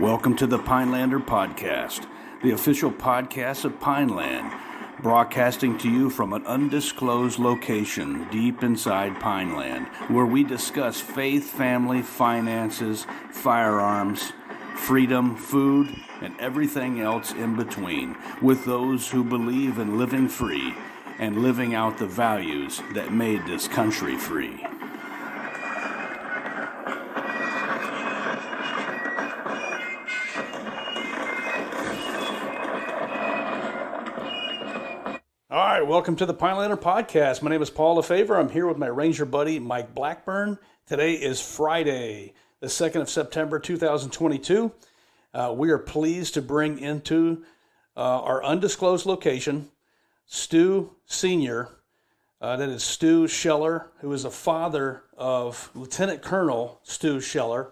Welcome to the Pinelander Podcast, the official podcast of Pineland, broadcasting to you from an undisclosed location deep inside Pineland, where we discuss faith, family, finances, firearms, freedom, food, and everything else in between, with those who believe in living free and living out the values that made this country free. All right, welcome to the Pinelander Podcast. My name is Paul LaFavor. I'm here with my Ranger buddy, Mike Blackburn. Today is Friday, the 2nd of September, 2022. We are pleased to bring into our undisclosed location, Stu Sr., that is Stu Scheller, who is a father of Lieutenant Colonel Stu Scheller,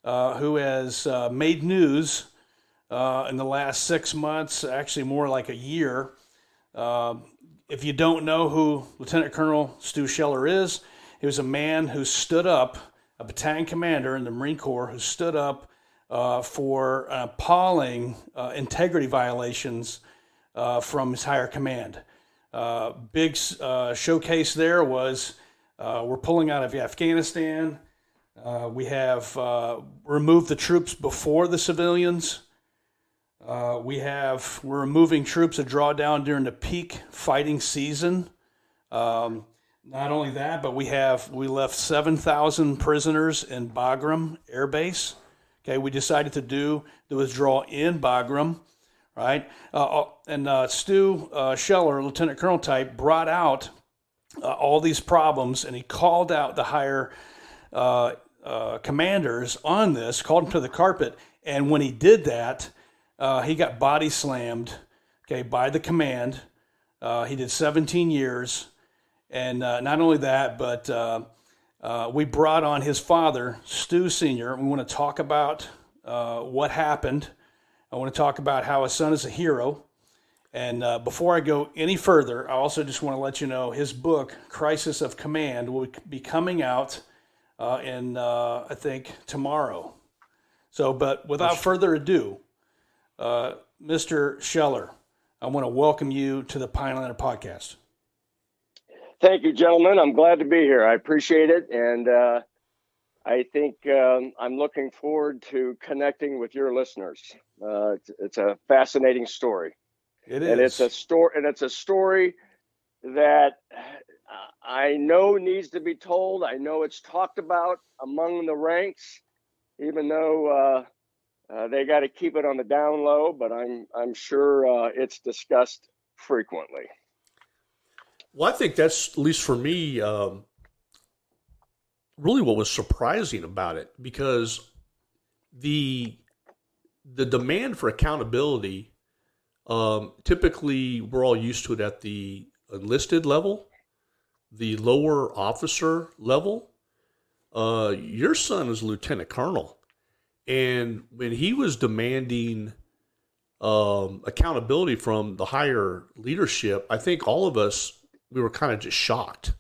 who has made news in the last 6 months, actually more like a year. If you don't know who Lieutenant Colonel Stu Scheller is, he was a man who stood up, a battalion commander in the Marine Corps, who stood up for appalling integrity violations from his higher command. Big showcase there was we're pulling out of Afghanistan. We have removed the troops before the civilians. We're removing troops at drawdown during the peak fighting season. Not only that, but we left 7,000 prisoners in Bagram Air Base. Okay, we decided to do the withdrawal in Bagram, right? And Stu Scheller, Lieutenant Colonel type, brought out all these problems, and he called out the higher commanders on this, called them to the carpet, and when he did that, he got body slammed, okay, by the command. He did 17 years, and not only that, but we brought on his father, Stu Sr. We want to talk about what happened. I want to talk about how his son is a hero. And before I go any further, I also just want to let you know his book, Crisis of Command, will be coming out in, I think, tomorrow. So, but without further ado, Mr. Scheller, I want to welcome you to the Pinelander Podcast. Thank you, gentlemen. I'm glad to be here. I appreciate it. And I think I'm looking forward to connecting with your listeners. It's a fascinating story. It is. And it's a story that I know needs to be told. I know it's talked about among the ranks, even though they got to keep it on the down low, but I'm sure it's discussed frequently. Well, I think that's, at least for me, really what was surprising about it, because the demand for accountability, typically we're all used to it at the enlisted level, the lower officer level. Your son is a lieutenant colonel. And when he was demanding accountability from the higher leadership, I think all of us, we were kind of just shocked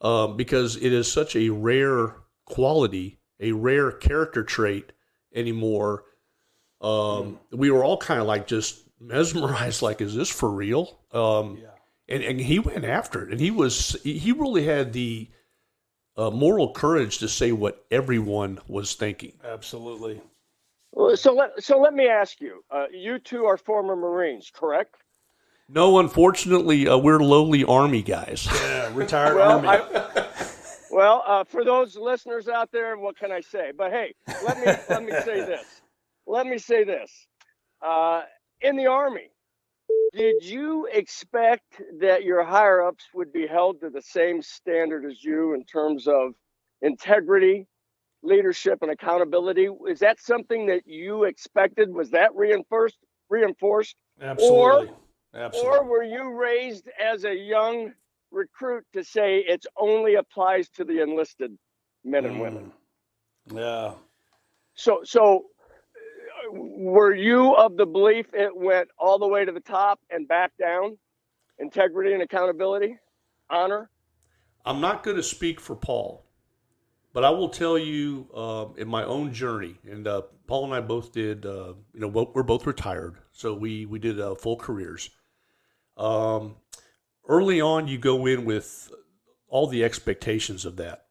because it is such a rare quality, a rare character trait anymore. We were all kind of like just mesmerized, like, is this for real? And he went after it, and he really had the moral courage to say what everyone was thinking. Absolutely. So let me ask you. You two are former Marines, correct? No, unfortunately, we're lowly Army guys. Yeah, retired Army. For those listeners out there, what can I say? But hey, let me say this. Let me say this. In the Army, did you expect that your higher-ups would be held to the same standard as you in terms of integrity, leadership, and accountability? Is that something that you expected? Was that reinforced? Absolutely. Or were you raised as a young recruit to say it only applies to the enlisted men and women? Yeah. So were you of the belief it went all the way to the top and back down? Integrity and accountability? Honor? I'm not going to speak for Paul, But I will tell you, in my own journey, and Paul and I both did. We're both retired, so we did full careers. Early on, you go in with all the expectations of that.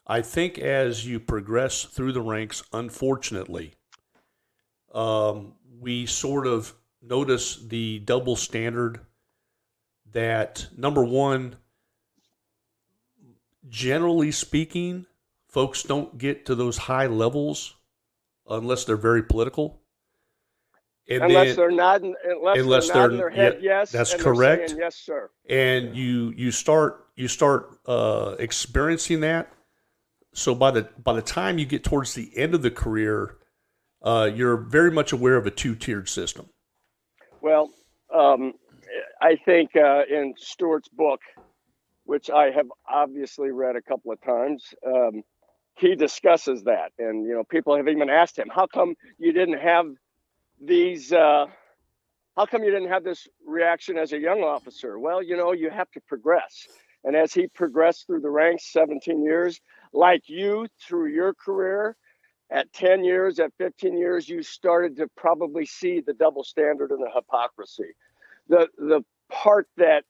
I think as you progress through the ranks, unfortunately, we sort of notice the double standard that, number one, generally speaking, folks don't get to those high levels unless they're very political. And unless they're nodding their head yes. That's and correct. They're saying, yes, sir. And you start experiencing that. So by the time you get towards the end of the career, you're very much aware of a two-tiered system. Well, I think in Stuart's book, which I have obviously read a couple of times, he discusses that. And, people have even asked him, how come you didn't have how come you didn't have this reaction as a young officer? Well, you have to progress. And as he progressed through the ranks, 17 years, like you through your career, at 10 years, at 15 years, you started to probably see the double standard and the hypocrisy. The part that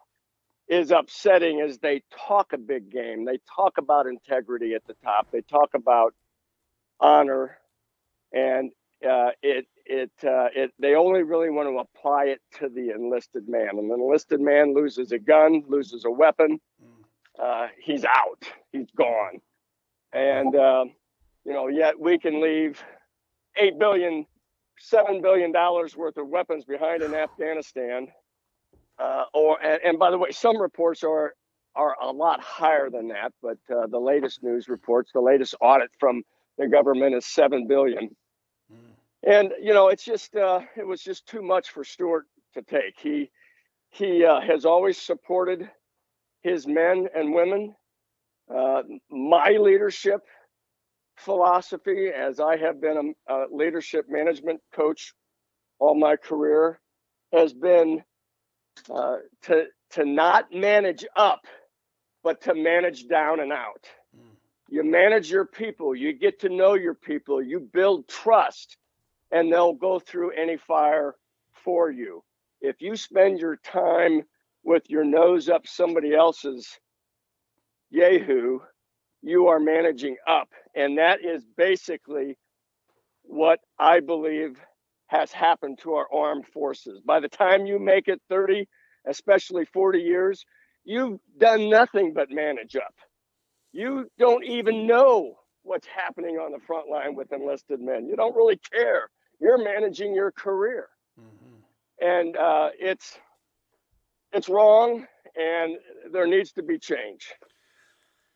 is upsetting is they talk a big game. They talk about integrity at the top. They talk about honor, and they only really want to apply it to the enlisted man. And the enlisted man loses a gun, loses a weapon. He's out. He's gone. And yet we can leave $7 billion worth of weapons behind in Afghanistan. And by the way, some reports are a lot higher than that, but the latest news reports, the latest audit from the government is $7 billion. And it's just it was just too much for Stuart to take. He has always supported his men and women. My leadership philosophy, as I have been a leadership management coach all my career, has been to not manage up, but to manage down and out. You manage your people, you get to know your people, you build trust, and they'll go through any fire for you. If you spend your time with your nose up somebody else's yahoo, you are managing up. And that is basically what I believe has happened to our armed forces. By the time you make it 30, especially 40 years, you've done nothing but manage up. You don't even know what's happening on the front line with enlisted men. You don't really care. You're managing your career. And it's wrong, and there needs to be change.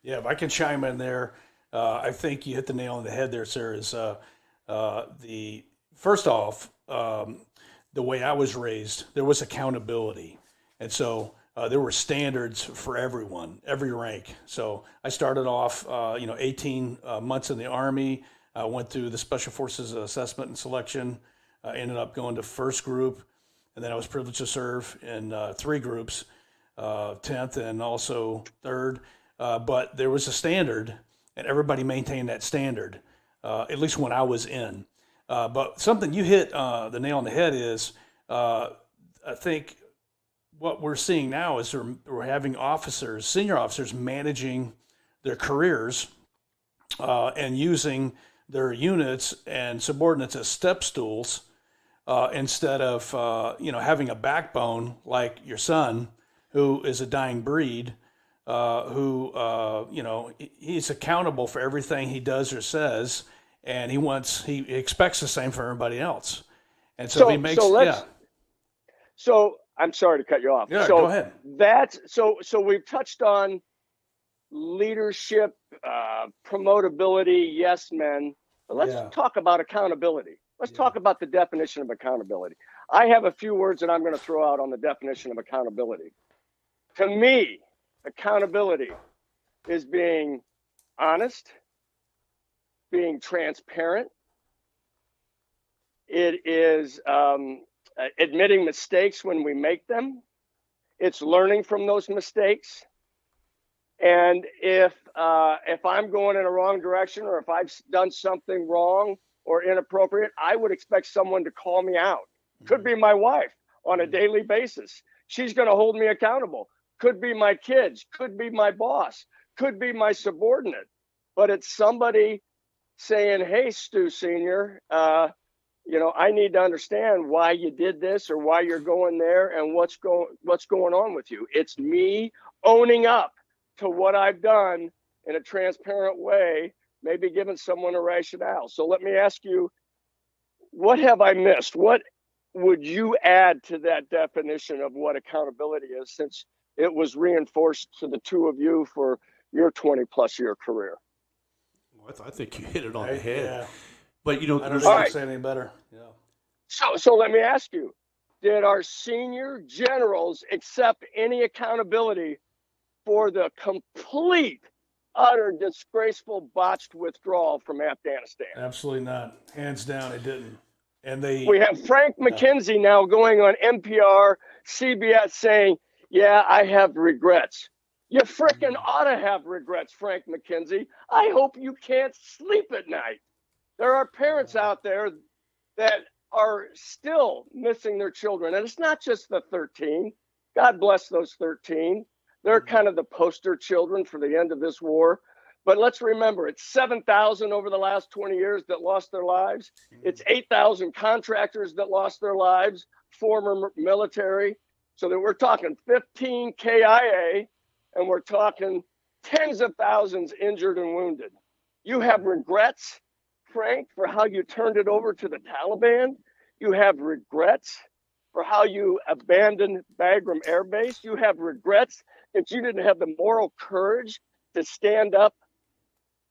Yeah, if I can chime in there, I think you hit the nail on the head there, sir. First off, the way I was raised, there was accountability, and so there were standards for everyone, every rank. So I started off, 18 months in the Army. I went through the Special Forces Assessment and Selection. I ended up going to first group, and then I was privileged to serve in 3 groups, 10th and also 3rd. But there was a standard, and everybody maintained that standard, at least when I was in. But something you hit the nail on the head is, I think what we're seeing now is we're having officers, senior officers, managing their careers and using their units and subordinates as step stools instead of having a backbone like your son, who is a dying breed, he's accountable for everything he does or says, and he expects the same for everybody else. And so he makes So I'm sorry to cut you off. Yeah, go ahead. So we've touched on leadership, promotability, yes men. But let's talk about accountability. Let's talk about the definition of accountability. I have a few words that I'm going to throw out on the definition of accountability. To me, accountability is being honest, being transparent. It is admitting mistakes when we make them. It's learning from those mistakes. And if I'm going in a wrong direction, or if I've done something wrong or inappropriate, I would expect someone to call me out. Could be my wife on a daily basis. She's going to hold me accountable. Could be my kids, could be my boss, could be my subordinate. But it's somebody saying, hey, Stu Sr., I need to understand why you did this or why you're going there and what's going on with you. It's me owning up to what I've done in a transparent way, maybe giving someone a rationale. So let me ask you, what have I missed? What would you add to that definition of what accountability is, since it was reinforced to the two of you for your 20-plus year career? Well, I think you hit it on the head. Yeah. But, I don't think I can say anything better. Yeah. So let me ask you, did our senior generals accept any accountability for the complete, utter, disgraceful, botched withdrawal from Afghanistan? Absolutely not. Hands down, it didn't. And we have Frank McKenzie now going on NPR, CBS saying, yeah, I have regrets. You frickin' ought to have regrets, Frank McKenzie. I hope you can't sleep at night. There are parents out there that are still missing their children. And it's not just the 13. God bless those 13. They're kind of the poster children for the end of this war. But let's remember, it's 7,000 over the last 20 years that lost their lives. It's 8,000 contractors that lost their lives, former military. So that we're talking 15 KIA, and we're talking tens of thousands injured and wounded. You have regrets, Frank, for how you turned it over to the Taliban. You have regrets for how you abandoned Bagram Air Base. You have regrets that you didn't have the moral courage to stand up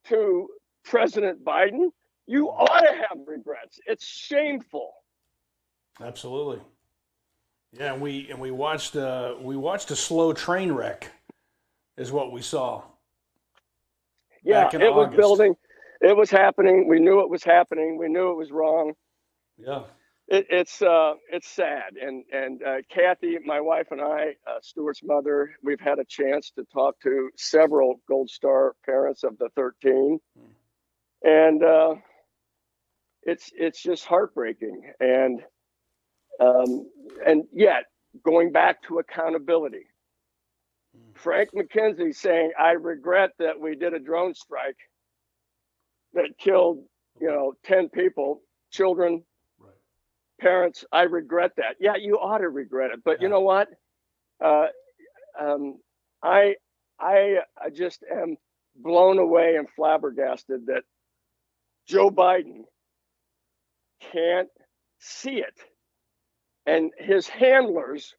to President Biden. You ought to have regrets. It's shameful. Absolutely. Yeah, and we watched a slow train wreck, is what we saw. Yeah, it was building. It was happening. We knew it was happening. We knew it was wrong. Yeah. It's sad. And Kathy, my wife, and I, Stuart's mother, we've had a chance to talk to several Gold Star parents of the 13, and it's just heartbreaking. And yet, going back to accountability, Frank McKenzie saying, I regret that we did a drone strike that killed, 10 people, children, parents. I regret that. Yeah, you ought to regret it. But you know what? I just am blown away and flabbergasted that Joe Biden can't see it. And his handlers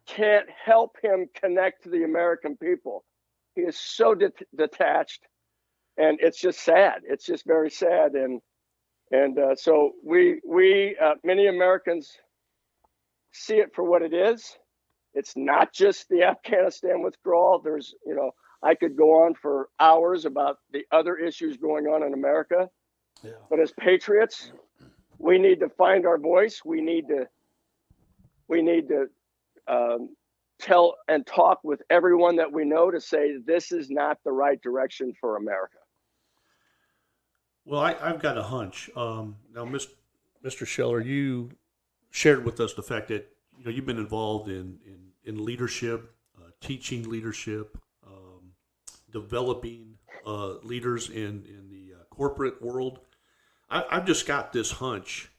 can't help him connect to the American people. He is so detached, and it's just sad. It's just very sad. And so we many Americans see it for what it is. It's not just the Afghanistan withdrawal. There's, I could go on for hours about the other issues going on in America. Yeah. But as patriots, we need to find our voice. We need to tell and talk with everyone that we know to say this is not the right direction for America. Well, I've got a hunch. Now, Mr. Scheller, you shared with us the fact that you've been involved in leadership, teaching leadership, developing leaders in the corporate world. I've just got this hunch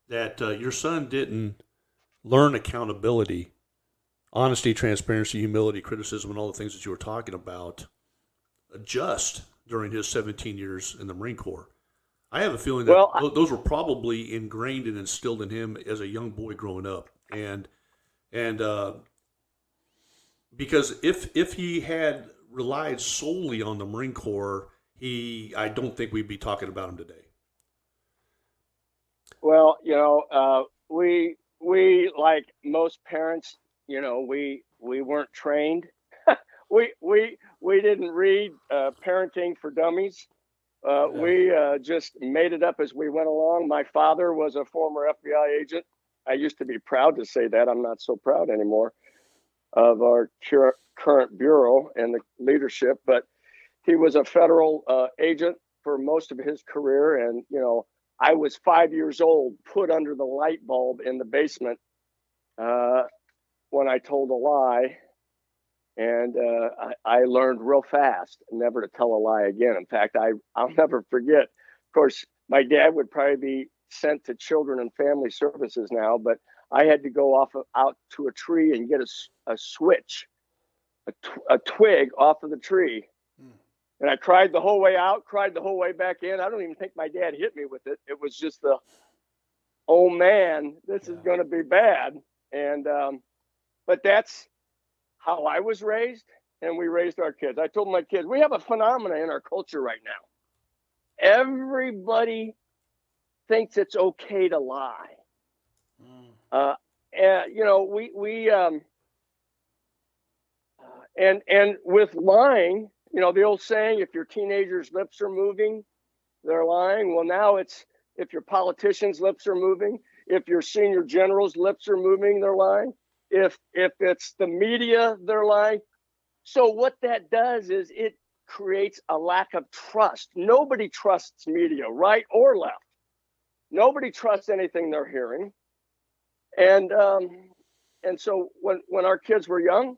that your son didn't learn accountability, honesty, transparency, humility, criticism, and all the things that you were talking about just during his 17 years in the Marine Corps. I have a feeling that those were probably ingrained and instilled in him as a young boy growing up. And because if he had relied solely on the Marine Corps, I don't think we'd be talking about him today. Well, we like most parents, we weren't trained. we didn't read Parenting for Dummies. We just made it up as we went along. My father was a former FBI agent. I used to be proud to say that. I'm not so proud anymore. of our current bureau and the leadership, but he was a federal agent for most of his career. And, I was 5 years old, put under the light bulb in the basement when I told a lie. And I learned real fast never to tell a lie again. In fact, I'll never forget. Of course, my dad would probably be sent to Children and Family Services now, but I had to go out to a tree and get a switch, a twig off of the tree. And I cried the whole way out, cried the whole way back in. I don't even think my dad hit me with it. It was just oh man, this is going to be bad. And, but that's how I was raised, and we raised our kids. I told my kids, we have a phenomenon in our culture right now. Everybody thinks it's okay to lie. And and with lying, the old saying, if your teenager's lips are moving, they're lying. Well, now it's if your politician's lips are moving, if your senior general's lips are moving, they're lying. If it's the media, they're lying. So what that does is it creates a lack of trust. Nobody trusts media, right or left. Nobody trusts anything they're hearing. And so when our kids were young,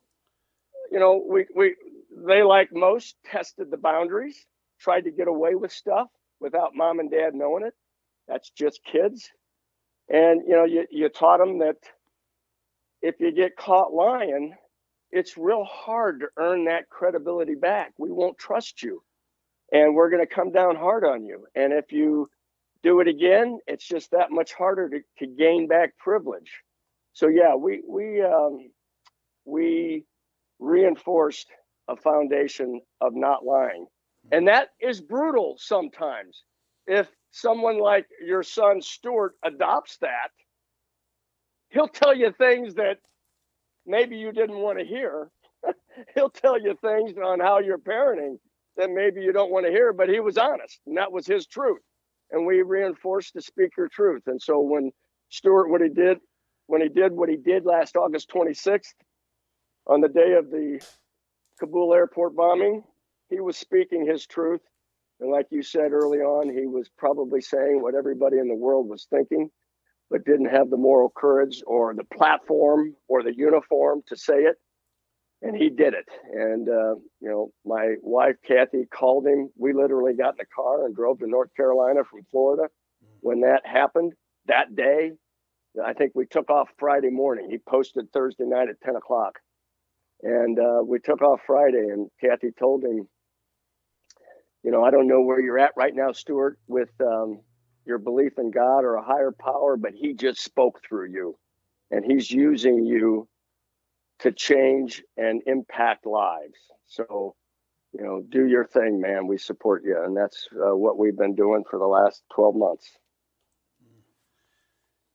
they, like most, tested the boundaries, tried to get away with stuff without mom and dad knowing it. That's just kids. And, you taught them that if you get caught lying, it's real hard to earn that credibility back. We won't trust you, and we're going to come down hard on you. And if you do it again, it's just that much harder to gain back privilege. So yeah, we reinforced a foundation of not lying. And that is brutal sometimes. If someone like your son, Stuart, adopts that, he'll tell you things that maybe you didn't want to hear. He'll tell you things on how you're parenting that maybe you don't want to hear, but he was honest, and that was his truth. And we reinforced to speak your truth. And so when Stuart, when he did what he did last August 26th, on the day of the Kabul airport bombing, he was speaking his truth. And like you said early on, he was probably saying what everybody in the world was thinking, but didn't have the moral courage or the platform or the uniform to say it. And he did it. And, my wife, Kathy, called him. We literally got in the car and drove to North Carolina from Florida when that happened that day. I think we took off Friday morning. He posted Thursday night at 10 o'clock. And we took off Friday, and Kathy told him, I don't know where you're at right now, Stuart, with your belief in God or a higher power, but he just spoke through you, and he's using you to change and impact lives. So, do your thing, man. We support you. And that's what we've been doing for the last 12 months.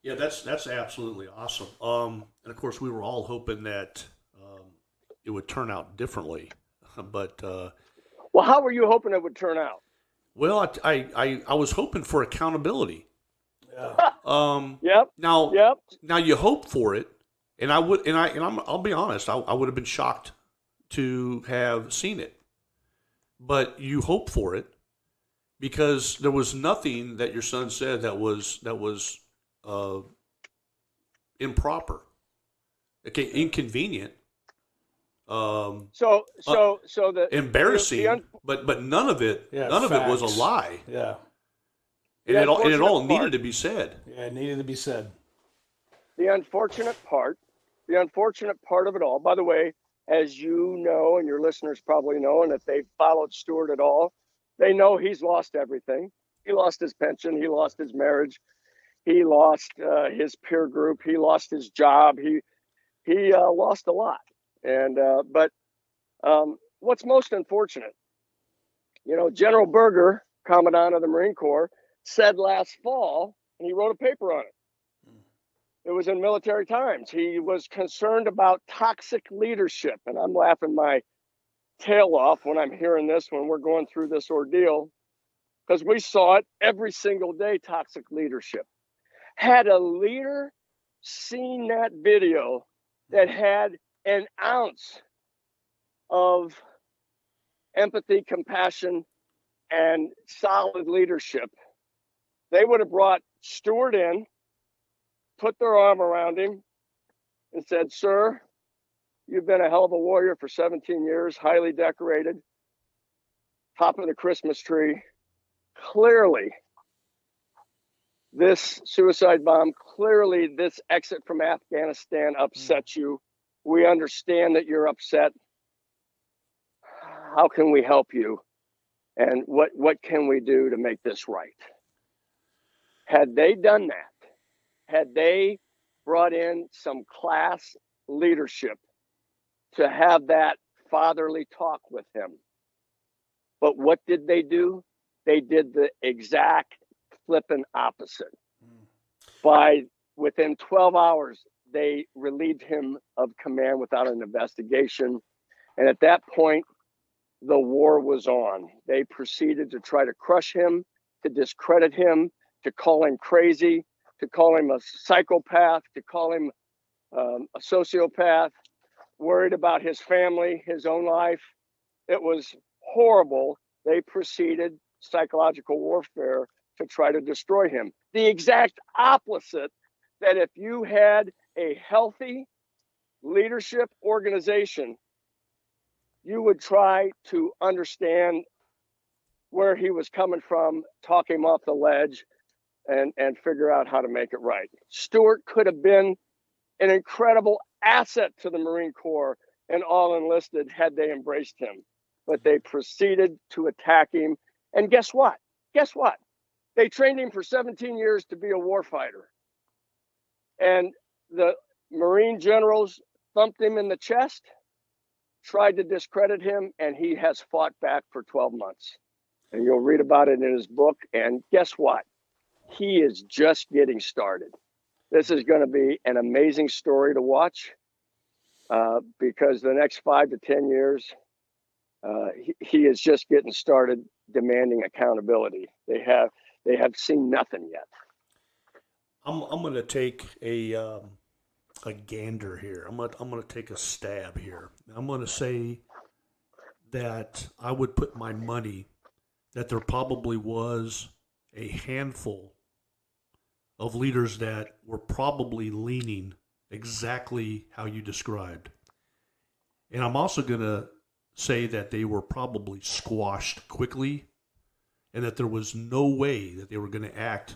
Yeah, that's absolutely awesome. And of course, we were all hoping that it would turn out differently, but well, how were you hoping it would turn out? Well, I was hoping for accountability. Yeah. Yep. Now you hope for it, and I'll be honest, I would have been shocked to have seen it, but you hope for it because there was nothing that your son said that was improper, okay, inconvenient. So the embarrassing, but none of it, none of it was a lie. Yeah, and it all needed to be said. Yeah, it needed to be said. The unfortunate part of it all, by the way, as you know, and your listeners probably know, and if they've followed Stuart at all, they know he's lost everything. He lost his pension. He lost his marriage. He lost his peer group. He lost his job. He lost a lot. And but what's most unfortunate, General Berger, Commandant of the Marine Corps, said last fall, and he wrote a paper on it. It was in Military Times. He was concerned about toxic leadership, and I'm laughing my tail off when I'm hearing this, when we're going through this ordeal, because we saw it every single day. Toxic leadership. Had a leader seen that video that had an ounce of empathy, compassion, and solid leadership, they would have brought Stuart in, put their arm around him, and said, "Sir, you've been a hell of a warrior for 17 years, highly decorated, top of the Christmas tree. Clearly, this suicide bomb, clearly this exit from Afghanistan upsets you. We understand that you're upset. How can we help you? And what can we do to make this right?" Had they done that, had they brought in some class leadership to have that fatherly talk with him. But what did they do? They did the exact flipping opposite. Within 12 hours, they relieved him of command without an investigation. And at that point, the war was on. They proceeded to try to crush him, to discredit him, to call him crazy, to call him a psychopath, to call him a sociopath, worried about his family, his own life. It was horrible. They proceeded psychological warfare to try to destroy him. The exact opposite, that if you had a healthy leadership organization, you would try to understand where he was coming from, talk him off the ledge, and figure out how to make it right. Stuart could have been an incredible asset to the Marine Corps and all enlisted had they embraced him. But they proceeded to attack him. And guess what? They trained him for 17 years to be a warfighter. And the Marine generals thumped him in the chest, tried to discredit him, and he has fought back for 12 months. And you'll read about it in his book. And guess what? He is just getting started. This is going to be an amazing story to watch because the next 5 to 10 years, he is just getting started demanding accountability. They have seen nothing yet. I'm going to take a gander here. I'm going to take a stab here. I'm going to say that I would put my money that there probably was a handful of leaders that were probably leaning exactly how you described. And I'm also going to say that they were probably squashed quickly and that there was no way that they were going to act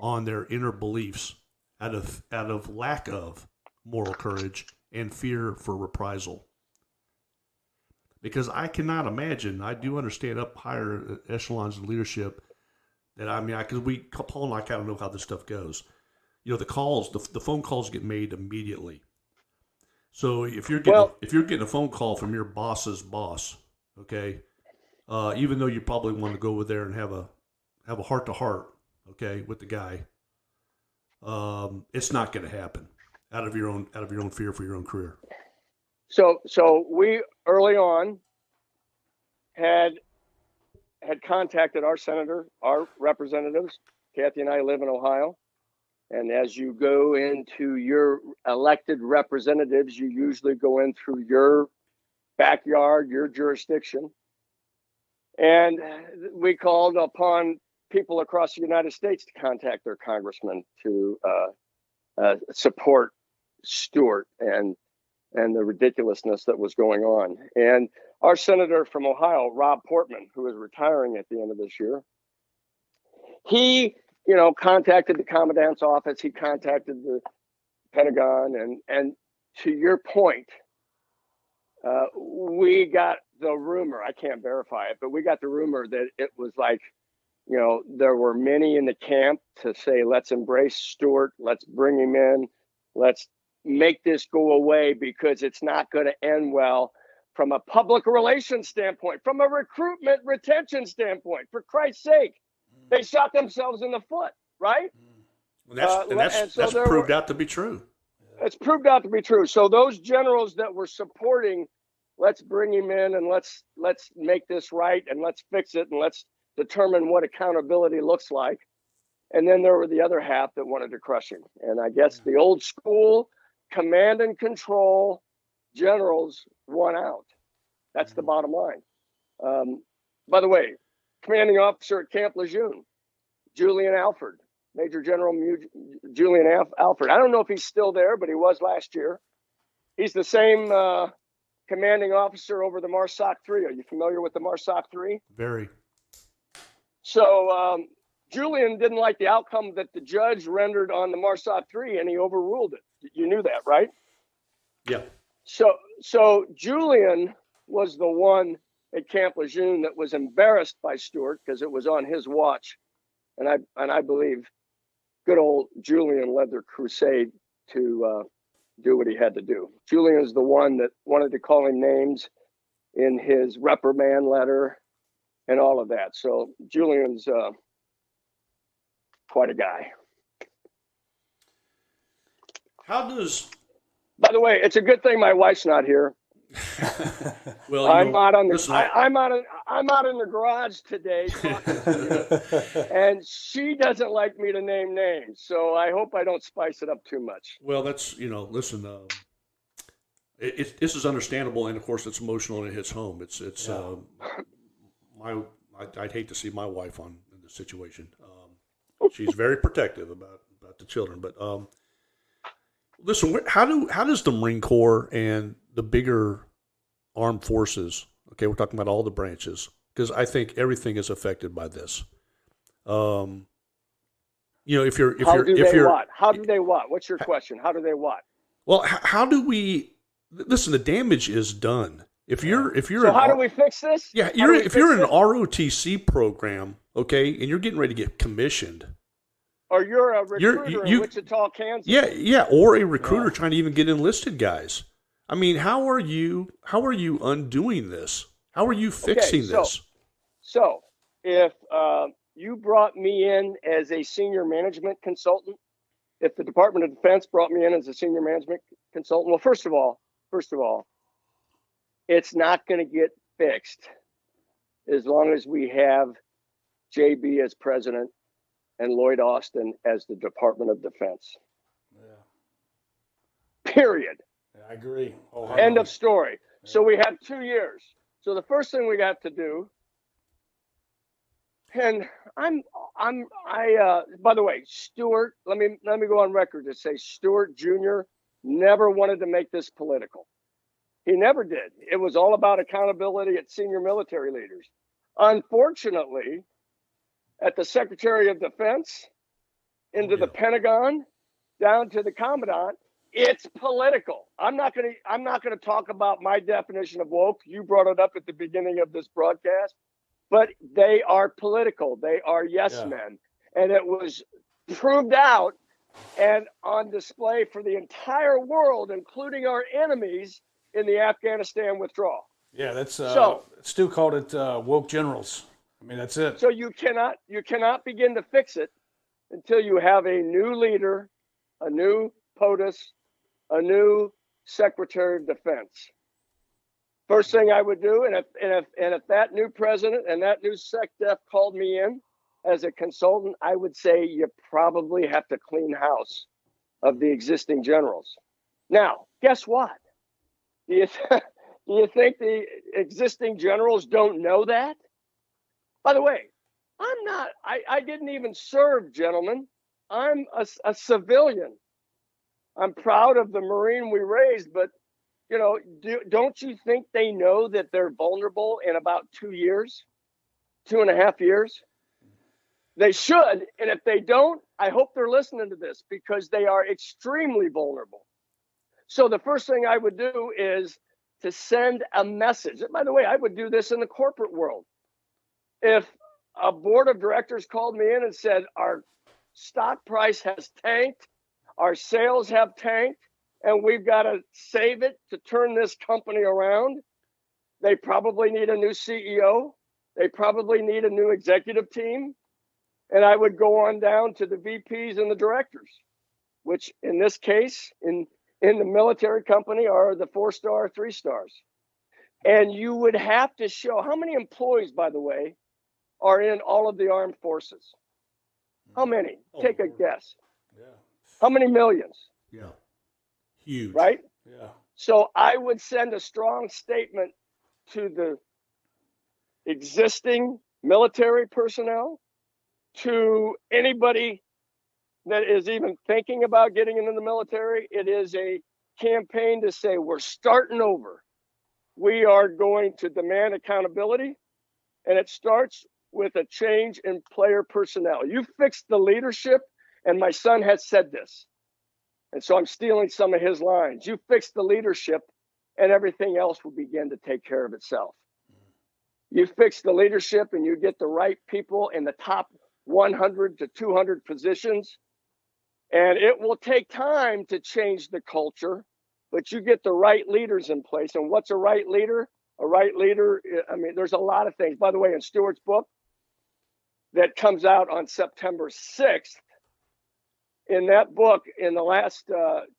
on their inner beliefs out of lack of moral courage and fear for reprisal. Because I cannot imagine, I do understand up higher echelons of leadership that because Paul and I kind of know how this stuff goes. You know, the phone calls get made immediately. So if you're getting a phone call from your boss's boss, okay, even though you probably want to go over there and have a heart to heart, okay, with the guy, it's not going to happen out of your own fear for your own career. So we early on had contacted our senator, our representatives. Kathy and I live in Ohio. And as you go into your elected representatives, you usually go in through your backyard, your jurisdiction. And we called upon people across the United States to contact their congressman to support Stuart and the ridiculousness that was going on. And our senator from Ohio, Rob Portman, who is retiring at the end of this year, he, contacted the commandant's office. He contacted the Pentagon. And to your point, we got the rumor, I can't verify it, but we got the rumor that it was like, there were many in the camp to say, let's embrace Stuart, let's bring him in, let's make this go away because it's not going to end well from a public relations standpoint, from a recruitment retention standpoint. For Christ's sake, they shot themselves in the foot, right? Well, that's proved out to be true. It's proved out to be true. So those generals that were supporting, let's bring him in and let's make this right and let's fix it and let's determine what accountability looks like. And then there were the other half that wanted to crush him. And I guess the old school command and control, generals won out. That's the bottom line. By the way, commanding officer at Camp Lejeune, Julian Alford, Major General Julian Alford. I don't know if he's still there, but he was last year. He's the same commanding officer over the MARSOC 3. Are you familiar with the MARSOC 3? Very. So Julian didn't like the outcome that the judge rendered on the MARSOC 3, and he overruled it. You knew that, right? Yeah. So Julian was the one at Camp Lejeune that was embarrassed by Stuart because it was on his watch. And I believe good old Julian led their crusade to do what he had to do. Julian is the one that wanted to call him names in his reprimand letter and all of that. So Julian's quite a guy. How does... By the way, it's a good thing my wife's not here. Well, I'm out in the garage today talking to you, and she doesn't like me to name names, so I hope I don't spice it up too much. Well, that's, listen, this is understandable, and of course it's emotional and it hits home. I'd hate to see my wife in this situation. She's very protective about the children, but listen, how does the Marine Corps and the bigger armed forces, okay, we're talking about all the branches, because I think everything is affected by this. How do they what? What's your question? How do they what? Well, how do we listen? The damage is done. If you're so how do we fix this? Yeah, if you're in an ROTC program, okay, and you're getting ready to get commissioned, or you're a recruiter in Wichita, Kansas. Yeah, or a recruiter trying to even get enlisted guys. I mean, how are you undoing this? How are you fixing this? So if you brought me in as a senior management consultant, if the Department of Defense brought me in as a senior management consultant, well, first of all, it's not going to get fixed as long as we have JB as president and Lloyd Austin as the Department of Defense. Yeah. Period. Yeah, I agree. End of story. Yeah. So we have 2 years. So the first thing we got to do, and by the way, Stuart, let me go on record to say Stuart Jr. never wanted to make this political. He never did. It was all about accountability at senior military leaders. Unfortunately, at the Secretary of Defense, into the Pentagon, down to the Commandant, it's political. I'm not going to talk about my definition of woke. You brought it up at the beginning of this broadcast, but they are political. They are yes men. And it was proved out and on display for the entire world, including our enemies in the Afghanistan withdrawal. Yeah, that's Stu called it woke generals. I mean, that's it. So you cannot begin to fix it until you have a new leader, a new POTUS, a new Secretary of Defense. First thing I would do, and if that new president and that new SecDef called me in as a consultant, I would say you probably have to clean house of the existing generals. Now, guess what? Do you think the existing generals don't know that? By the way, I didn't even serve, gentlemen. I'm a civilian. I'm proud of the Marine we raised, but don't you think they know that they're vulnerable in about 2 years, 2.5 years? They should. And if they don't, I hope they're listening to this because they are extremely vulnerable. So the first thing I would do is to send a message. And by the way, I would do this in the corporate world. If a board of directors called me in and said, our stock price has tanked, our sales have tanked, and we've got to save it to turn this company around, they probably need a new CEO. They probably need a new executive team. And I would go on down to the VPs and the directors, which in this case, in the military company are the 4-star, 3 stars. And you would have to show how many employees, by the way, are in all of the armed forces. How many? Take a guess. Yeah. How many millions? Yeah. Huge. Right? Yeah. So I would send a strong statement to the existing military personnel, to anybody that is even thinking about getting into the military. It is a campaign to say we're starting over. We are going to demand accountability, and it starts with a change in player personnel. You fix the leadership, and my son has said this, and so I'm stealing some of his lines. You fix the leadership, and everything else will begin to take care of itself. You fix the leadership, and you get the right people in the top 100 to 200 positions, and it will take time to change the culture, but you get the right leaders in place. And what's a right leader? A right leader, I mean, there's a lot of things. By the way, in Stuart's book that comes out on September 6th, in that book, in the last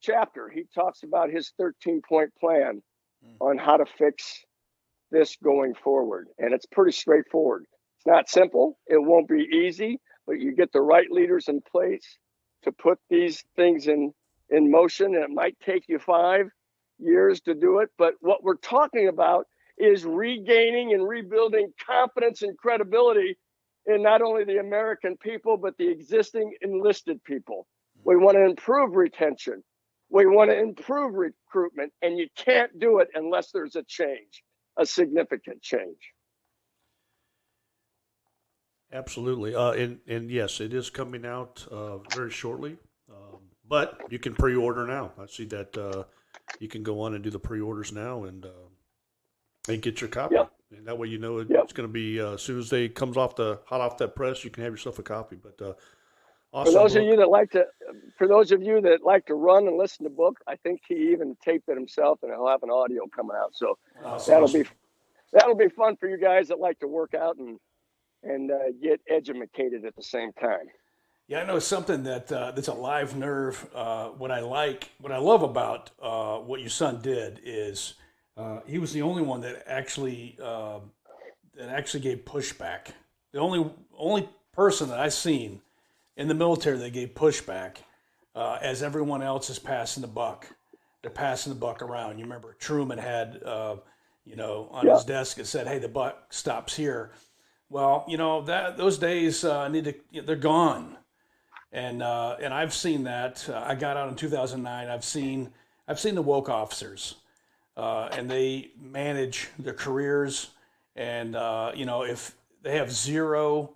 chapter, he talks about his 13-point plan on how to fix this going forward. And it's pretty straightforward. It's not simple. It won't be easy, but you get the right leaders in place to put these things in motion. And it might take you 5 years to do it. But what we're talking about is regaining and rebuilding confidence and credibility in not only the American people, but the existing enlisted people. We want to improve retention. We want to improve recruitment, and you can't do it unless there's a change, a significant change. Absolutely. And yes, it is coming out very shortly, but you can pre-order now. I see that you can go on and do the pre-orders now and get your copy. Yep. And that way you know it's Yep. going to be as soon as they comes hot off that press, you can have yourself a copy. But For those of you that like to run and listen to books, I think he even taped it himself, and he'll have an audio coming out. So that'll be fun for you guys that like to work out and get educated at the same time. Yeah, I know something that's a live nerve. What I love about what your son did is he was the only one that actually gave pushback. The only person that I've seen in the military that gave pushback, as everyone else is passing the buck. They're passing the buck around. You remember Truman had, on his desk it said, "Hey, the buck stops here." Well, those days they're gone, and I've seen that. I got out in 2009. I've seen the woke officers, and they manage their careers, and if they have zero,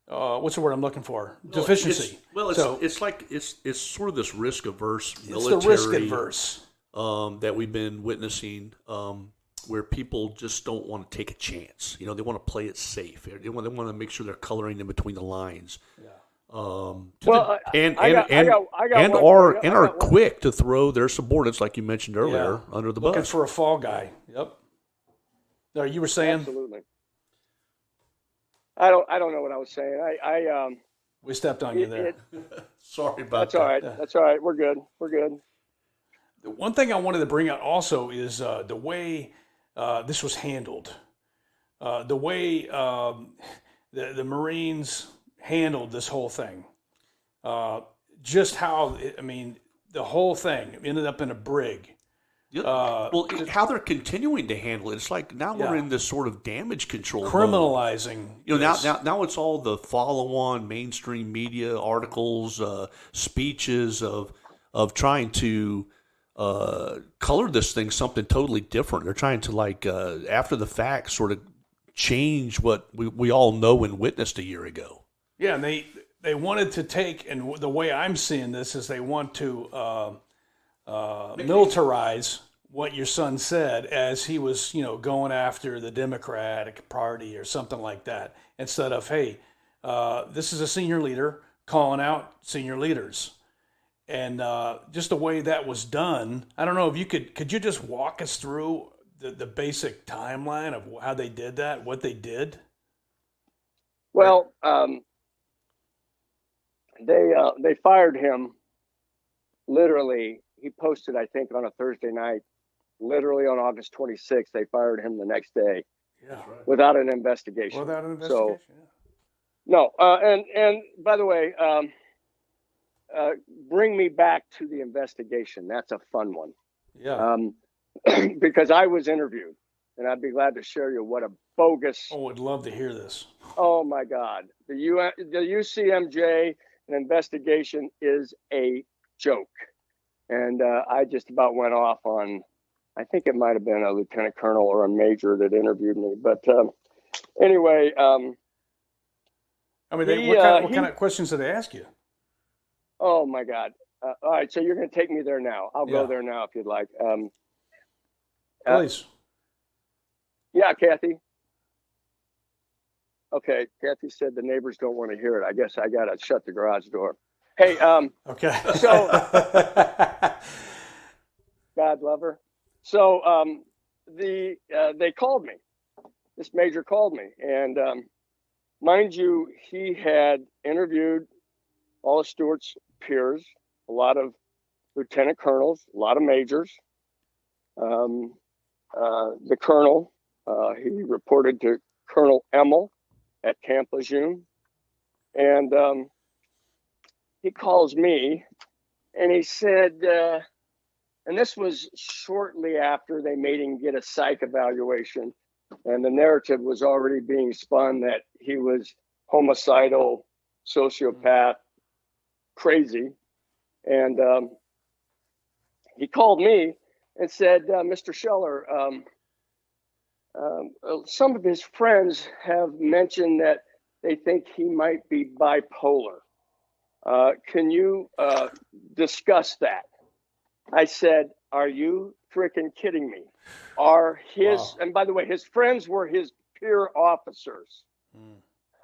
what's the word I'm looking for? Deficiency. It's sort of this risk averse military. It's the risk adverse that we've been witnessing, where people just don't want to take a chance. They want to play it safe. They want to make sure they're coloring in between the lines. Yeah. Are quick to throw their subordinates, like you mentioned earlier, under the looking bus. for a fall guy. Yep. No, you were saying? Absolutely. I don't know what I was saying. We stepped on you there. Sorry about that. That's all right. That's all right. We're good. The one thing I wanted to bring out also is the way this was handled. The way the Marines handled this whole thing. Just how, the whole thing ended up in a brig. How they're continuing to handle it. It's like now we're in this sort of damage control criminalizing mode. Now it's all the follow-on mainstream media articles, speeches of trying to color this thing something totally different. They're trying to after the fact sort of change what we all know and witnessed a year ago. Yeah, and they wanted to take, and the way I'm seeing this is they want to militarize what your son said as he was, going after the Democratic Party or something like that, instead of, hey, this is a senior leader calling out senior leaders. And just the way that was done, I don't know if you could you just walk us through the basic timeline of how they did that, what they did? Well, they fired him literally. He posted, I think, on a Thursday night, literally on August 26th, they fired him the next day. Yeah, right. Without an investigation. So, no. And by the way, bring me back to the investigation. That's a fun one. Yeah. Because I was interviewed, and I'd be glad to share you what a bogus. Oh, I'd love to hear this. Oh my God, the UCMJ investigation is a joke, and I just about went off on. I think it might have been a lieutenant colonel or a major that interviewed me, but anyway. I mean, what kind of questions did they ask you? Oh my God! All right, so you're going to take me there now. I'll go there now if you'd like. Please. Yeah, Kathy. Okay, Kathy said the neighbors don't want to hear it. I guess I got to shut the garage door. Hey, okay. So, God love her. So, they called me. This major called me, and mind you, he had interviewed all of Stewart's peers, a lot of lieutenant colonels, a lot of majors. The colonel, he reported to Colonel Emmel at Camp Lejeune. And he calls me and he said, and this was shortly after they made him get a psych evaluation. And the narrative was already being spun that he was homicidal, sociopath, crazy. And he called me and said, Mr. Scheller, some of his friends have mentioned that they think he might be bipolar. Can you discuss that? I said, are you freaking kidding me? Are his, and by the way, his friends were his peer officers.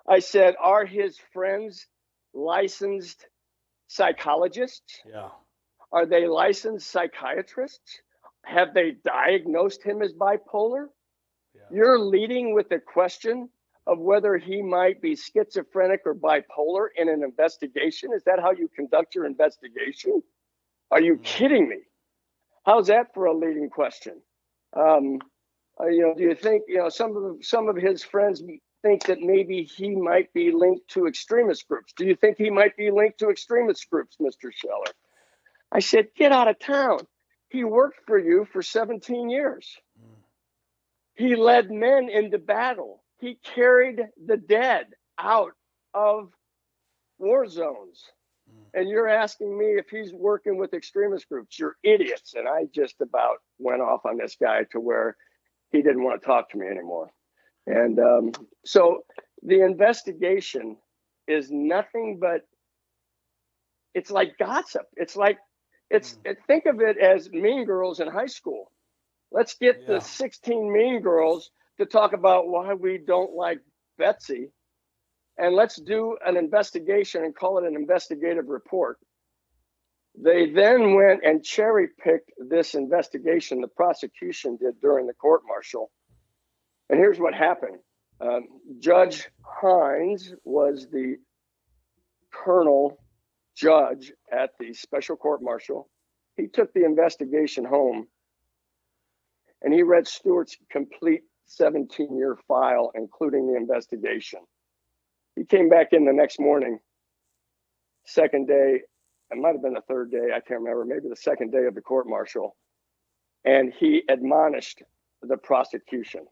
I said, are his friends licensed psychologists? Yeah. Are they licensed psychiatrists? Have they diagnosed him as bipolar? Yeah. You're leading with the question of whether he might be schizophrenic or bipolar in an investigation. Is that how you conduct your investigation? Are you kidding me? How's that for a leading question? Do you think, some of his friends think that maybe he might be linked to extremist groups? Do you think he might be linked to extremist groups, Mr. Scheller? I said, get out of town. He worked for you for 17 years. He led men into battle. He carried the dead out of war zones. And you're asking me if he's working with extremist groups. You're idiots. And I just about went off on this guy to where he didn't want to talk to me anymore. And so the investigation is nothing but, it's like gossip. It's like, think of it as Mean Girls in high school. Let's get the 16 mean girls to talk about why we don't like Betsy. And let's do an investigation and call it an investigative report. They then went and cherry-picked this investigation the prosecution did during the court-martial. And here's what happened. Judge Hines was the colonel judge at the special court-martial. He took the investigation home, and he read Stewart's complete 17-year file, including the investigation. He came back in the next morning, second day, it might have been the third day, I can't remember, maybe the second day of the court-martial, and he admonished the prosecution.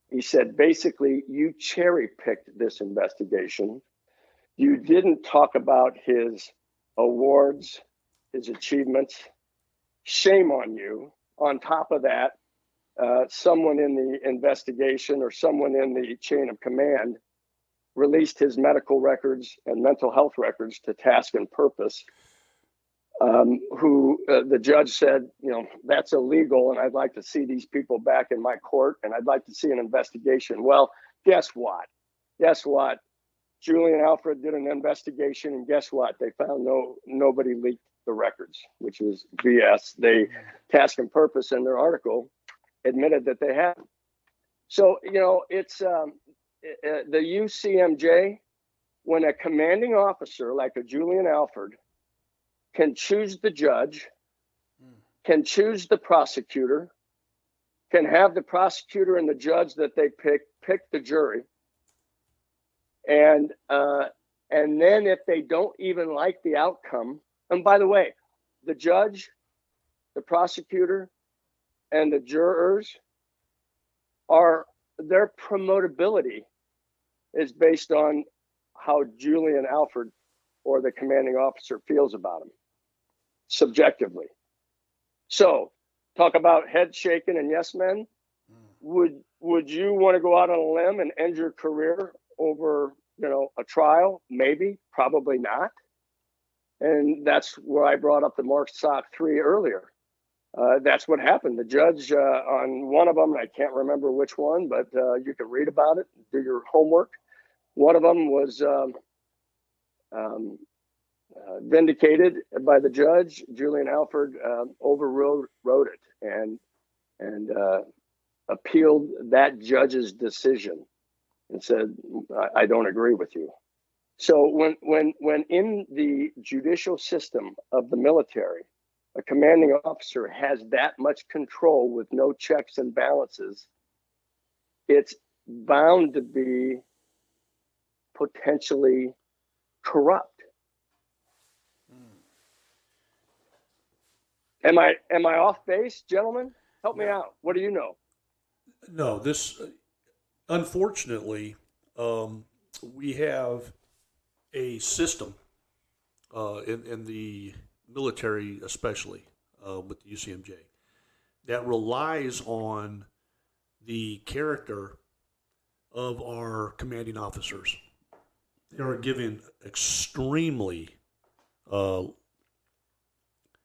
He said, basically, you cherry-picked this investigation. You didn't talk about his awards, his achievements. Shame on you. On top of that, someone in the investigation or someone in the chain of command released his medical records and mental health records to Task and Purpose, who the judge said, that's illegal, and I'd like to see these people back in my court, and I'd like to see an investigation. Well, guess what? Julian Alfred did an investigation, and guess what? They found nobody leaked the records, which was BS. Task and Purpose in their article admitted that they had. So, it's the UCMJ, when a commanding officer like a Julian Alfred can choose the judge, can choose the prosecutor, can have the prosecutor and the judge that they pick the jury, and then if they don't even like the outcome, And by the way, the judge, the prosecutor, and the jurors their promotability is based on how Julian Alford or the commanding officer feels about him subjectively. So talk about head shaking and yes men. Would you want to go out on a limb and end your career over, a trial? Maybe, probably not. And that's where I brought up the Mark Sock 3 earlier. That's what happened. The judge on one of them, I can't remember which one, but you can read about it, do your homework. One of them was vindicated by the judge. Julian Alford overrode it and appealed that judge's decision and said, I don't agree with you. So when in the judicial system of the military, a commanding officer has that much control with no checks and balances, it's bound to be potentially corrupt. Am I off base, gentlemen? Help me out. What do you know? No, unfortunately, we have a system in the military, especially with the UCMJ, that relies on the character of our commanding officers. They are given extremely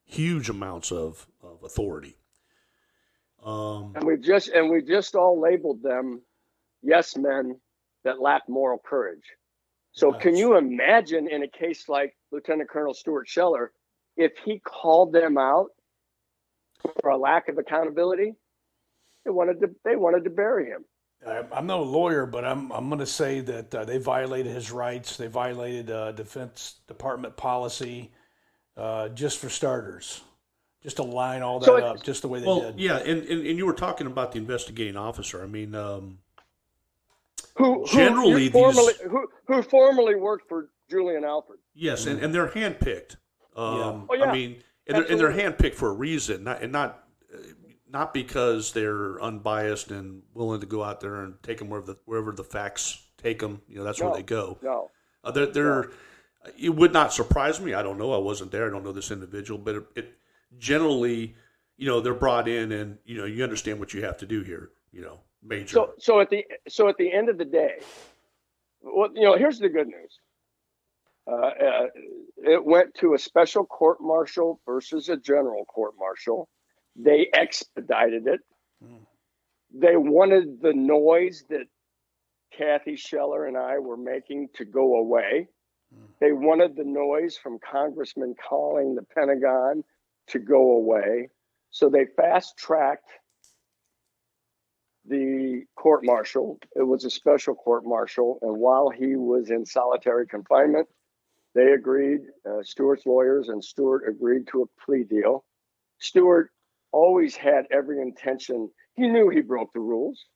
huge amounts of authority. And we just all labeled them yes men that lack moral courage. So can you imagine in a case like Lieutenant Colonel Stu Scheller, if he called them out for a lack of accountability? They wanted to bury him. I'm no lawyer, but I'm going to say that they violated his rights. They violated Defense Department policy, just for starters. Just to line all that up, just the way they did. Yeah, and you were talking about the investigating officer. I mean, who formerly worked for Julian Alford. Yes, and they're handpicked. Yeah. I mean, and they're handpicked for a reason, not because they're unbiased and willing to go out there and take them wherever the facts take them. That's where they go. No. It would not surprise me. I don't know. I wasn't there. I don't know this individual, but it generally, they're brought in, and you understand what you have to do here. Major. So at the end of the day, here's the good news. It went to a special court martial versus a general court martial. They expedited it. They wanted the noise that Kathy Scheller and I were making to go away. They wanted the noise from congressmen calling the Pentagon to go away. So they fast-tracked the court martial. It was a special court martial. And while he was in solitary confinement, they agreed, Stewart's lawyers and Stewart agreed to a plea deal. Stewart always had every intention. He knew he broke the rules.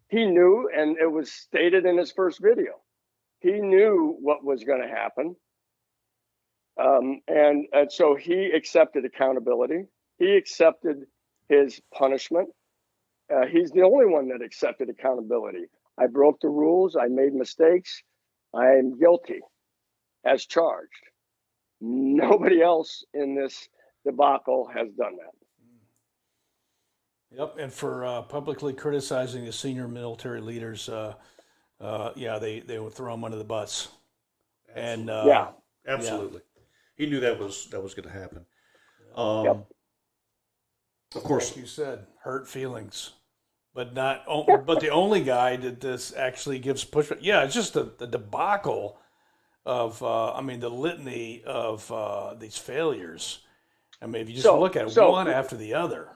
He knew, and it was stated in his first video. He knew what was going to happen. And so he accepted accountability. He accepted his punishment. He's the only one that accepted accountability. I broke the rules. I made mistakes. I am guilty as charged. Nobody else in this debacle has done that. Yep, and for publicly criticizing the senior military leaders, they would throw them under the bus. Absolutely. And absolutely, he knew that was going to happen. Of course, like you said, hurt feelings, but the only guy that this actually gives pushback. Yeah, it's just the debacle of the litany of these failures. I mean, if you just look at one after the other.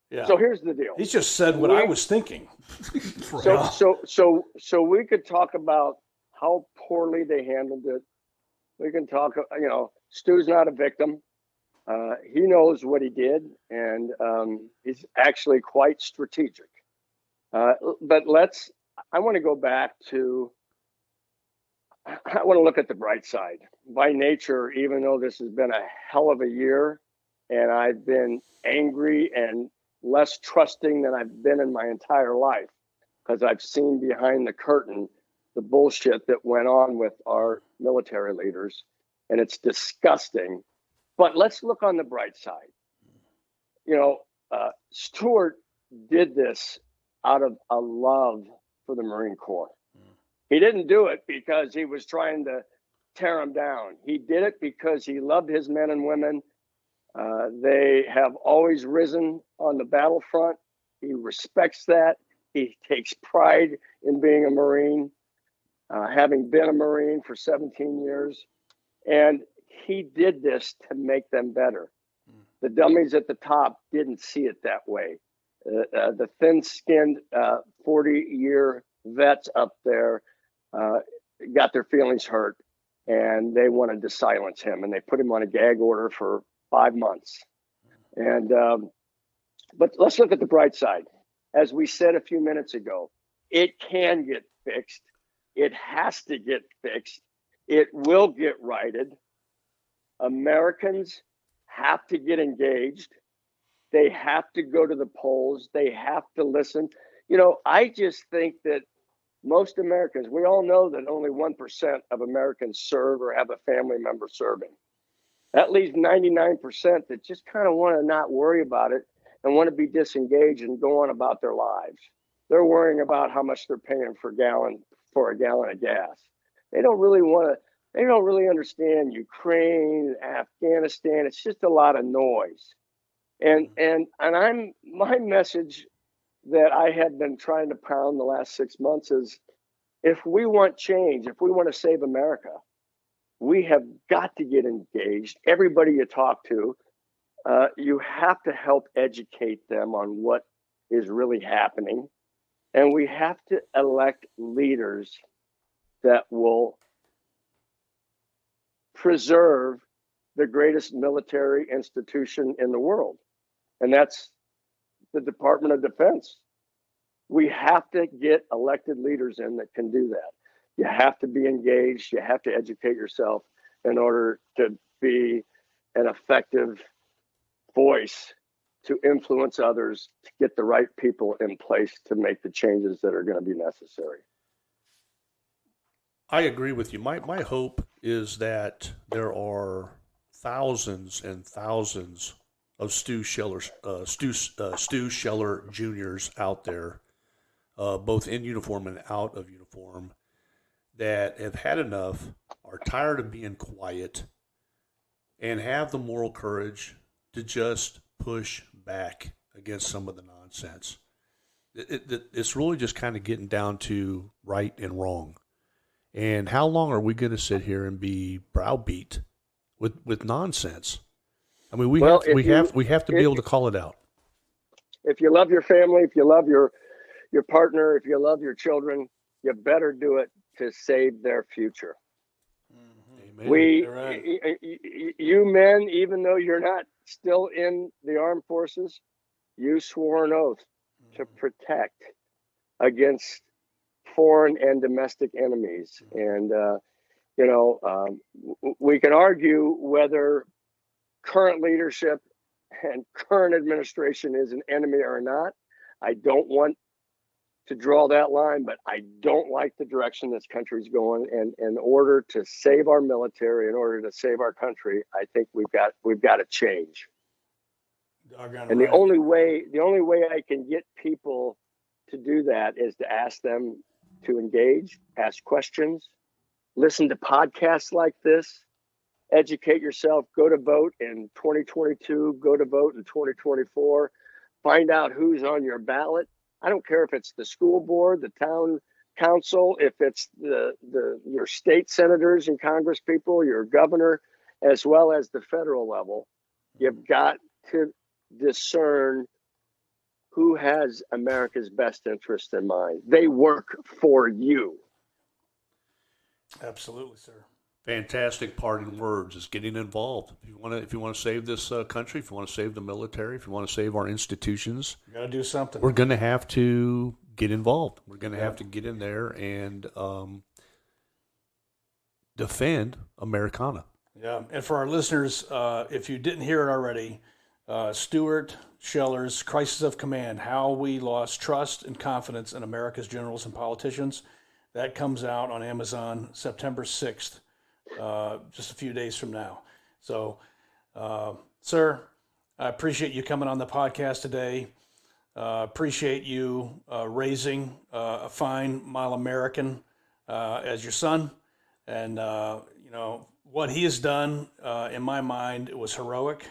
Yeah. So here's the deal. He's just said what I was thinking. So we could talk about how poorly they handled it. We can talk, Stu's not a victim. He knows what he did, and he's actually quite strategic. But I want to go back to I want to look at the bright side. By nature, even though this has been a hell of a year and I've been angry and less trusting than I've been in my entire life, because I've seen behind the curtain the bullshit that went on with our military leaders, and it's disgusting. But let's look on the bright side. You know, Stuart did this out of a love for the Marine Corps. He didn't do it because he was trying to tear them down. He did it because he loved his men and women. They have always risen on the battlefront. He respects that. He takes pride in being a Marine, having been a Marine for 17 years. And he did this to make them better. The dummies at the top didn't see it that way. The thin-skinned 40-year vets up there got their feelings hurt, and they wanted to silence him, and they put him on a gag order for 5 months. And but let's look at the bright side. As we said a few minutes ago, it can get fixed. It has to get fixed. It will get righted. Americans have to get engaged. They have to go to the polls. They have to listen. You know, I just think that most Americans, we all know that only 1% of Americans serve or have a family member serving. That leaves 99% that just kind of want to not worry about it and want to be disengaged and go on about their lives. They're worrying about how much they're paying for a gallon of gas. They don't really understand Ukraine, Afghanistan. It's just a lot of noise. And my message that I had been trying to pound the last 6 months is, if we want change, if we want to save America, we have got to get engaged. Everybody you talk to, you have to help educate them on what is really happening. And we have to elect leaders that will preserve the greatest military institution in the world. And that's the Department of Defense. We have to get elected leaders in that can do that. You have to be engaged. You have to educate yourself in order to be an effective voice to influence others, to get the right people in place to make the changes that are going to be necessary. I agree with you. My hope is that there are thousands and thousands of Stu Scheller Juniors out there, both in uniform and out of uniform, that have had enough, are tired of being quiet, and have the moral courage to just push back against some of the nonsense. It's really just kind of getting down to right and wrong. And how long are we going to sit here and be browbeat with nonsense? I mean, we have to be able to call it out. If you love your family, if you love your partner, if you love your children, you better do it to save their future. Amen. You men, even though you're not still in the armed forces, you swore an oath to protect against foreign and domestic enemies. And, we can argue whether current leadership and current administration is an enemy or not. I don't want to draw that line, but I don't like the direction this country's going. And in order to save our military, in order to save our country, I think we've got to change. And the only way I can get people to do that is to ask them to engage, ask questions, listen to podcasts like this, educate yourself, go to vote in 2022, go to vote in 2024, find out who's on your ballot. I don't care if it's the school board, the town council, if it's your state senators and congress people, your governor, as well as the federal level. You've got to discern who has America's best interest in mind. They work for you. Absolutely, sir. Fantastic parting words is getting involved. If you want to save this country, if you want to save the military, if you want to save our institutions, You got to do something. we're going to have to get involved. We're going to have to get in there and defend Americana. Yeah, and for our listeners, if you didn't hear it already, Stu Scheller's Crisis of Command, How We Lost Trust and Confidence in America's Generals and Politicians, that comes out on Amazon September 6th, just a few days from now. So, sir, I appreciate you coming on the podcast today. Appreciate you raising a fine model American as your son. And, what he has done, in my mind, it was heroic.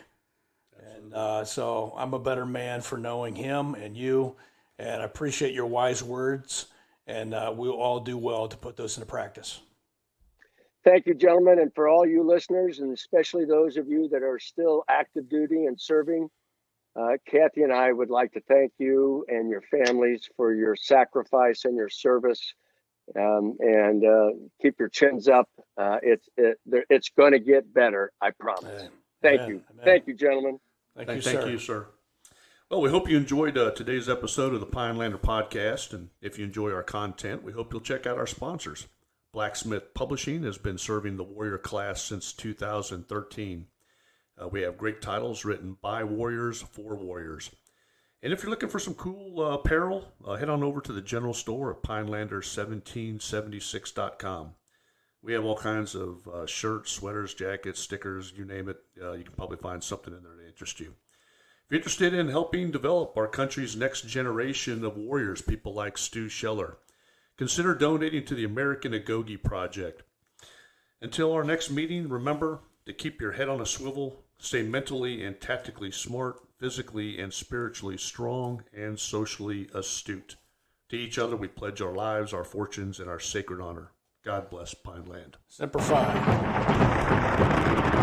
And so I'm a better man for knowing him and you. And I appreciate your wise words. And we'll all do well to put those into practice. Thank you, gentlemen. And for all you listeners, and especially those of you that are still active duty and serving, Kathy and I would like to thank you and your families for your sacrifice and your service. And keep your chins up. It's going to get better, I promise. Thank you. Amen. Thank you, gentlemen. Thank you, sir. Well, we hope you enjoyed today's episode of the Pinelander podcast. And if you enjoy our content, we hope you'll check out our sponsors. Blacksmith Publishing has been serving the warrior class since 2013. We have great titles written by warriors for warriors. And if you're looking for some cool apparel, head on over to the general store at Pinelander1776.com. We have all kinds of shirts, sweaters, jackets, stickers, you name it. You can probably find something in there to interest you. If you're interested in helping develop our country's next generation of warriors, people like Stu Scheller, consider donating to the American Agoge Project. Until our next meeting, remember to keep your head on a swivel, stay mentally and tactically smart, physically and spiritually strong, and socially astute. To each other, we pledge our lives, our fortunes, and our sacred honor. God bless Pineland. Semper Fi.